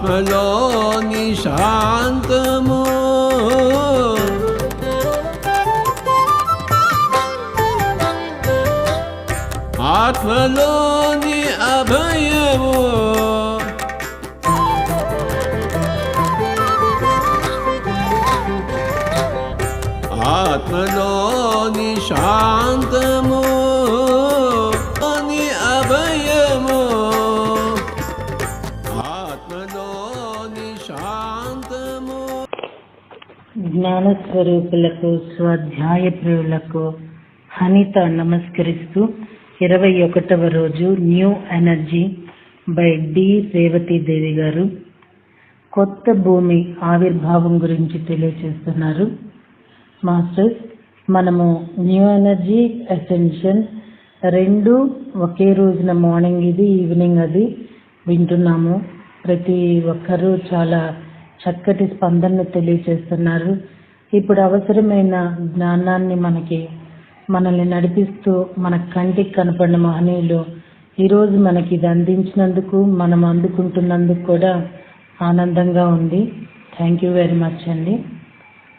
ఆత్మలోని శాంతము ఆత్మలోని అభయము ఆత్మలోని శాంతము అని అభయము ఆత్మలోని శాంతము. జ్ఞానస్వరూపులకు స్వాధ్యాయ ప్రియులకు హనిత నమస్కరిస్తూ 21వ రోజు new energy by D Revathi Devi గారు కొత్త భూమి ఆవిర్భావం గురించి తెలియజేస్తున్నారు. మాస్టర్స్, మనము న్యూ ఎనర్జీ అసెన్షన్ 2 ఒకే రోజున మార్నింగ్ ఇది ఈవినింగ్ అది వింటున్నాము. ప్రతి ఒక్కరూ చాలా చక్కటి స్పందనను తెలియజేస్తున్నారు. ఇప్పుడు అవసరమైన జ్ఞానాన్ని మనల్ని నడిపిస్తూ మన కంటికి కనపడిన మహనీయులు ఈరోజు మనకి ఇది అందించినందుకు, మనం అందుకుంటున్నందుకు కూడా ఆనందంగా ఉంది. థ్యాంక్ యూ వెరీ మచ్ అండి.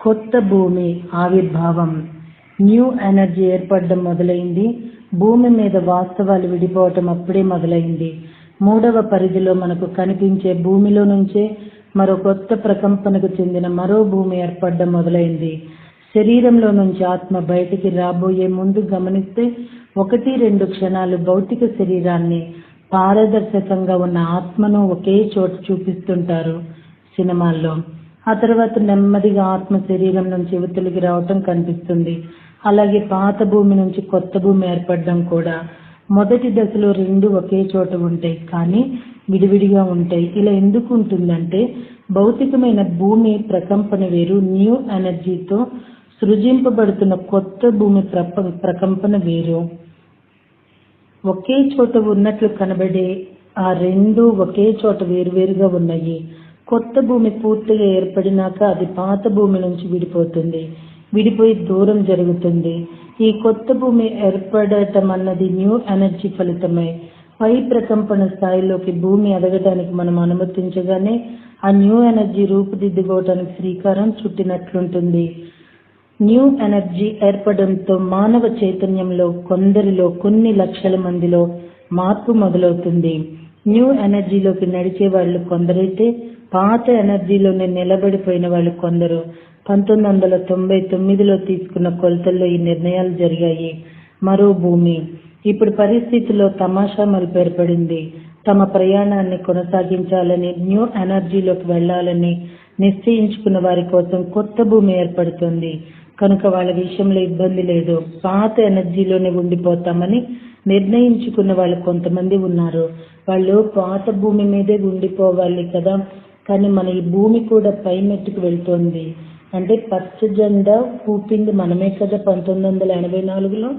కొత్త భూమి ఆవిర్భావం, న్యూ ఎనర్జీ ఏర్పడడం మొదలైంది. భూమి మీద వాస్తవాలు విడిపోవటం అప్పుడే మొదలైంది. 3వ పరిధిలో మనకు కనిపించే భూమిలో నుంచే మరో కొత్త ప్రకంపనకు చెందిన మరో భూమి ఏర్పడడం మొదలైంది. శరీరంలో నుంచి ఆత్మ బయటికి రాబోయే ముందు గమనిస్తే 1-2 క్షణాలు భౌతిక శరీరాన్ని, పారదర్శకంగా ఉన్న ఆత్మను ఒకే చోట చూపిస్తుంటారు సినిమాల్లో. ఆ తర్వాత నెమ్మదిగా ఆత్మ శరీరం నుంచి యువతలికి రావటం కనిపిస్తుంది. అలాగే పాత భూమి నుంచి కొత్త భూమి ఏర్పడడం కూడా. మొదటి దశలో 2 ఒకే చోట ఉంటాయి, కానీ విడివిడిగా ఉంటాయి. ఇలా ఎందుకు ఉంటుందంటే భౌతికమైన భూమి ప్రకంపన వేరు, న్యూ ఎనర్జీతో సృజింపబడుతున్న కొత్త భూమి ప్రకంపన వేరు. ఒకే చోట ఉన్నట్లు కనబడే ఆ 2 ఒకే చోట వేరువేరుగా ఉన్నాయి. కొత్త భూమి పూర్తిగా ఏర్పడినాక అది పాత భూమి నుంచి విడిపోయి దూరం జరుగుతుంది. ఈ కొత్త భూమి ఏర్పడటం అన్నది న్యూ ఎనర్జీ ఫలితమే. పై ప్రకంపన స్థాయిలోకి భూమి ఎదగడానికి మనం అనుమతించగానే ఆ న్యూ ఎనర్జీ రూపుదిద్దుకోవటానికి శ్రీకారం చుట్టినట్లుంటుంది. న్యూ ఎనర్జీ ఏర్పడంతో మానవ చైతన్యంలో కొందరిలో, కొన్ని లక్షల మందిలో మార్పు మొదలవుతుంది. న్యూ ఎనర్జీలోకి నడిచే వాళ్ళు కొందరైతే పాత ఎనర్జీలోనే నిలబడిపోయిన వాళ్ళు కొందరు. 1999లో తీసుకున్న కొలతల్లో ఈ నిర్ణయాలు జరిగాయి. మరో భూమి. ఇప్పుడు పరిస్థితిలో తమాషా మలుపు ఏర్పడింది. తమ ప్రయాణాన్ని కొనసాగించాలని, న్యూ ఎనర్జీలోకి వెళ్లాలని నిశ్చయించుకున్న వారి కోసం కొత్త భూమి ఏర్పడుతుంది. కనుక వాళ్ళ విషయంలో ఇబ్బంది లేదు. పాత ఎనర్జీలోనే ఉండిపోతామని నిర్ణయించుకున్న వాళ్ళు కొంతమంది ఉన్నారు. వాళ్ళు పాత భూమి మీదే ఉండిపోవాలి కదా, కానీ మన ఈ భూమి కూడా పై మెట్టుకు వెళ్తోంది. అంటే పచ్చ జెండా ఊపింది మనమే కదా 1984లో.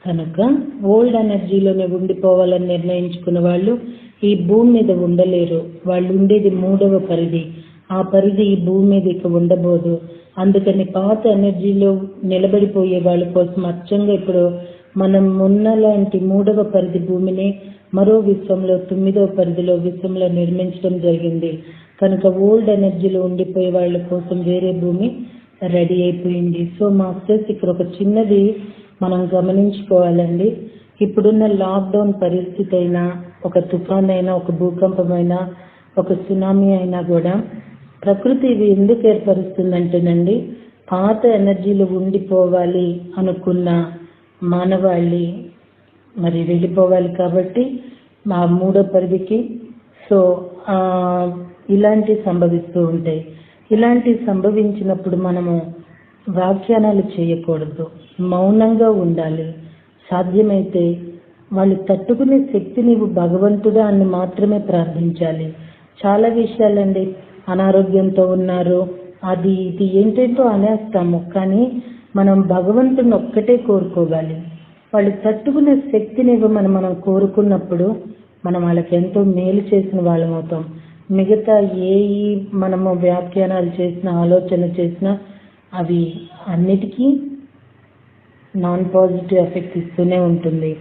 కనుక ఓల్డ్ ఎనర్జీలోనే ఉండిపోవాలని నిర్ణయించుకున్న వాళ్ళు ఈ భూమి మీద ఉండలేరు. వాళ్ళు ఉండేది 3వ పరిధి. ఆ పరిధి ఈ భూమి మీద ఇక ఉండబోదు. అందుకని పాత ఎనర్జీలో నిలబడిపోయే వాళ్ళ కోసం అచ్చంగా ఇప్పుడు మనం లాంటి 3వ పరిధి భూమిని మరో విశ్వంలో 9వ పరిధిలో విశ్వంలో నిర్మించడం జరిగింది. కనుక ఓల్డ్ ఎనర్జీలో ఉండిపోయే వాళ్ళ కోసం వేరే భూమి రెడీ అయిపోయింది. సో మాస్టర్స్, ఇక్కడ ఒక చిన్నది మనం గమనించుకోవాలండి. ఇప్పుడున్న లాక్డౌన్ పరిస్థితి అయినా, ఒక తుఫాన్ అయినా, ఒక భూకంపం అయినా, ఒక సునామీ అయినా కూడా ప్రకృతి ఇవి ఎందుకు ఏర్పరుస్తుందంటేనండి, పాత ఎనర్జీలో ఉండిపోవాలి అనుకున్న మానవాళి మరి వెళ్ళిపోవాలి కాబట్టి మా 3వ పరిధికి. సో ఇలాంటివి సంభవిస్తూ ఉంటాయి. ఇలాంటివి సంభవించినప్పుడు మనము వ్యాఖ్యానాలు చేయకూడదు, మౌనంగా ఉండాలి. సాధ్యమైతే వాళ్ళు తట్టుకునే శక్తి నీవు భగవంతుడా అని మాత్రమే ప్రార్థించాలి. చాలా విషయాలండి, అనారోగ్యంతో ఉన్నారు, అది ఇది ఏంటంటో అనేస్తాము, కానీ మనం భగవంతుని ఒక్కటే కోరుకోవాలి. వాళ్ళు తట్టుకునే శక్తిని మనం కోరుకున్నప్పుడు మనం వాళ్ళకి ఎంతో మేలు చేసిన వాళ్ళం అవుతాం. మిగతా మనము వ్యాఖ్యానాలు చేసినా, ఆలోచన చేసినా అవి అన్నిటికీ నాన్ పాజిటివ్ ఎఫెక్ట్ ఇస్తూనే ఉంటుంది.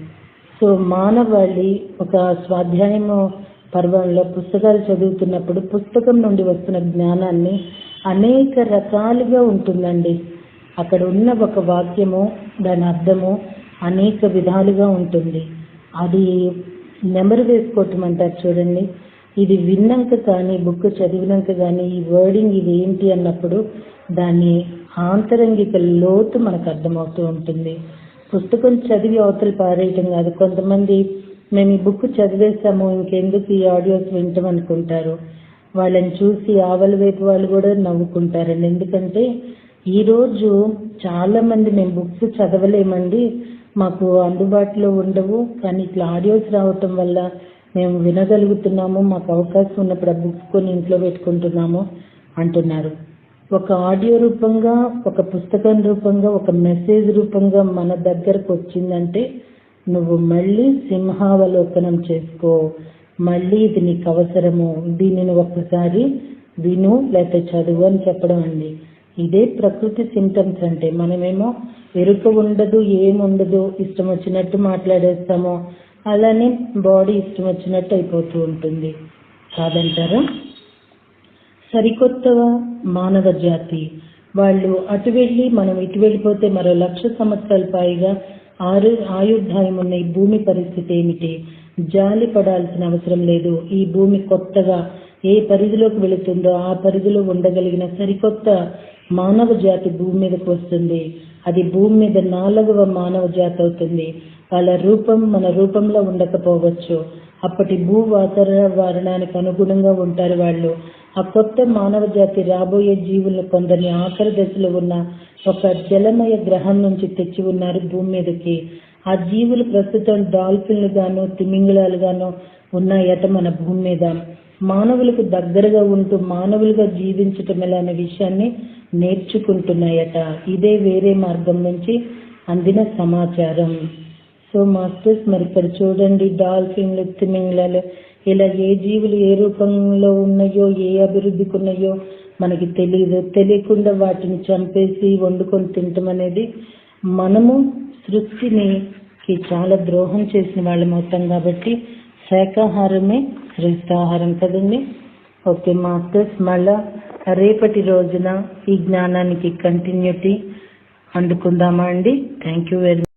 సో మానవాళి ఒక స్వాధ్యాయము పర్వంలో పుస్తకాలు చదువుతున్నప్పుడు పుస్తకం నుండి వస్తున్న జ్ఞానాన్ని అనేక రకాలుగా ఉంటుందండి. అక్కడ ఉన్న ఒక వాక్యము, దాని అర్థము అనేక విధాలుగా ఉంటుంది. అది నెమరు వేసుకోవటం అంటారు చూడండి. ఇది విన్నాక కానీ, బుక్ చదివినాక కానీ ఈ వర్డింగ్ ఇది ఏంటి అన్నప్పుడు దాని ఆంతరంగిక లోతు మనకు అర్థమవుతూ ఉంటుంది. పుస్తకం చదివి అవతల పారేయటం కాదు. కొంతమంది మేము ఈ బుక్ చదివేస్తాము, ఇంకెందుకు ఈ ఆడియోస్ వింటాం అనుకుంటారు. వాళ్ళని చూసి ఆవల వైపు వాళ్ళు కూడా నవ్వుకుంటారండి. ఎందుకంటే ఈరోజు చాలా మంది మేము బుక్స్ చదవలేమండి, మాకు అందుబాటులో ఉండవు, కానీ ఇట్లా ఆడియోస్ రావటం వల్ల మేము వినగలుగుతున్నాము, మాకు అవకాశం ఉన్నప్పుడు ఆ బుక్స్ కొని ఇంట్లో పెట్టుకుంటున్నాము అంటున్నారు. ఒక ఆడియో రూపంగా, ఒక పుస్తకం రూపంగా, ఒక మెసేజ్ రూపంగా మన దగ్గరకు వచ్చిందంటే నువ్వు మళ్ళీ సింహావలోకనం చేసుకో, మళ్ళీ ఇది నీకు అవసరము, దీనిని ఒక్కసారి విను లేకపోతే చదువు అని చెప్పడం అండి. ఇదే ప్రకృతి సింటమ్స్ అంటే. మనమేమో ఎరుక ఉండదు, ఏముండదు, ఇష్టం వచ్చినట్టు మాట్లాడేస్తామో, అలానే బాడీ ఇష్టం వచ్చినట్టు అయిపోతూ ఉంటుంది. కాదంటారా? సరికొత్త మానవ జాతి వాళ్ళు అటు వెళ్ళి మనం ఇటు వెళ్ళిపోతే మరో 1,00,000 సంవత్సరాల పైగా ఆయుర్దాయం ఉన్న ఈ భూమి పరిస్థితి ఏమిటి? జాలి పడాల్సిన అవసరం లేదు. ఈ భూమి కొత్తగా ఏ పరిధిలోకి వెళుతుందో ఆ పరిధిలో ఉండగలిగిన సరికొత్త మానవ జాతి భూమి మీదకి వస్తుంది. అది భూమి మీద 4వ మానవ జాతి అవుతుంది. వాళ్ళ రూపం మన రూపంలో ఉండకపోవచ్చు. అప్పటి భూ వాతావరణానికి అనుగుణంగా ఉంటారు వాళ్ళు. ఆ కొత్త మానవ జాతి రాబోయే జీవులను కొందరిని ఆఖరి దశలో ఉన్న ఒక జలమయ గ్రహం నుంచి తెచ్చి ఉన్నారు భూమి మీదకి. ఆ జీవులు ప్రస్తుతం డాల్ఫిన్లు గాను, తిమింగళాలు గాను ఉన్నాయట మన భూమి మీద. మానవులకు దగ్గరగా ఉంటూ మానవులుగా జీవించటం ఎలా అనే విషయాన్ని నేర్చుకుంటున్నాయట. ఇదే వేరే మార్గం నుంచి అందిన సమాచారం. సో మాస్టర్స్, మరి ఇక్కడ చూడండి, డాల్ఫిన్లు, తిమింగళాలు ఇలా ఏ జీవులు ఏ రూపంలో ఉన్నాయో, ఏ అభివృద్ధికి ఉన్నాయో మనకి తెలియదు. తెలియకుండా వాటిని చంపేసి వండుకొని తినటం అనేది మనము సృష్టికి చాలా ద్రోహం చేసిన వాళ్ళం అవుతాం. కాబట్టి శాకాహారమే శ్రేష్ఠాహారం కదండి. ఓకే మాస్టర్స్, మళ్ళా రేపటి రోజున ఈ జ్ఞానానికి కంటిన్యూటీ అందుకుందామా అండి? Thank you very much.